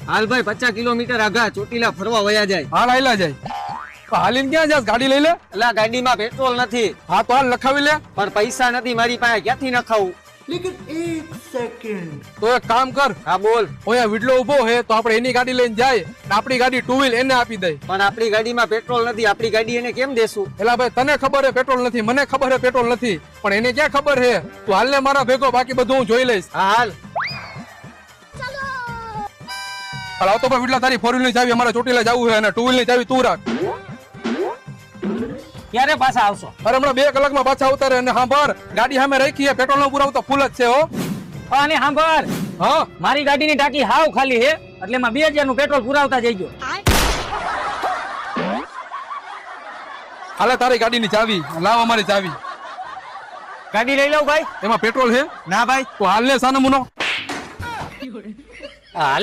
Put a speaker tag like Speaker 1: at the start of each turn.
Speaker 1: હાલ ભાઈ 50 કિલોમીટર આગા ચોટીલા ફરવા વયા જાય.
Speaker 2: હાલ આયલા જાય. હાલીને ક્યાં જાસ? ગાડી લઈ લે.
Speaker 1: એટલે ગાડીમાં પેટ્રોલ નથી.
Speaker 2: હા તો હાલ લખાવી લે.
Speaker 1: પણ પૈસા નથી મારી પાસે, ક્યાંથી નખાવું?
Speaker 2: તો એક કામ કર.
Speaker 1: હા બોલ.
Speaker 2: ઓયા વિડલો ઉભો હે તો આપણે એની ગાડી લઈને જાય ને આપણી ગાડી ટુ વ્હીલ એને આપી દઈ.
Speaker 1: પણ આપણી ગાડીમાં પેટ્રોલ નથી, આપણી ગાડી એને કેમ દેશું?
Speaker 2: એલા ભાઈ તને ખબર હે પેટ્રોલ નથી, મને ખબર હે પેટ્રોલ નથી, પણ એને ક્યાં ખબર હે? તું હાલ ને મારા ભેગો, બાકી બધું હું જોઈ લઈશ.
Speaker 1: હા હાલ.
Speaker 2: પણ આવતો ભાઈ વિડલા, તારી ફોર વ્હીલ ની ચાવી અમારે ચોટીલા જવું છે અને ટુ વ્હીલ ની ચાવી તું રાખ.
Speaker 1: ક્યારે પાછા આવશો?
Speaker 2: અરે હમણાં 2 કલાકમાં પાછા ઉતારે. અને હા ભર ગાડી સામે રાખી છે, પેટ્રોલ નો પુરાવો તો ફૂલ જ છે હો.
Speaker 1: અને સાંભળ,
Speaker 2: હા
Speaker 1: મારી ગાડીની ટાંકી હાવ ખાલી હે, એટલે એમાં 2000 નું પેટ્રોલ પુરાવતા જઈજો.
Speaker 2: હાલે તારી ગાડીની ચાવી લાવ, અમારી ચાવી.
Speaker 1: ગાડી લઈ લઉં ભાઈ?
Speaker 2: એમાં પેટ્રોલ છે?
Speaker 1: ના ભાઈ.
Speaker 2: તો હાલ ને સાનો મુનો.
Speaker 1: હાલી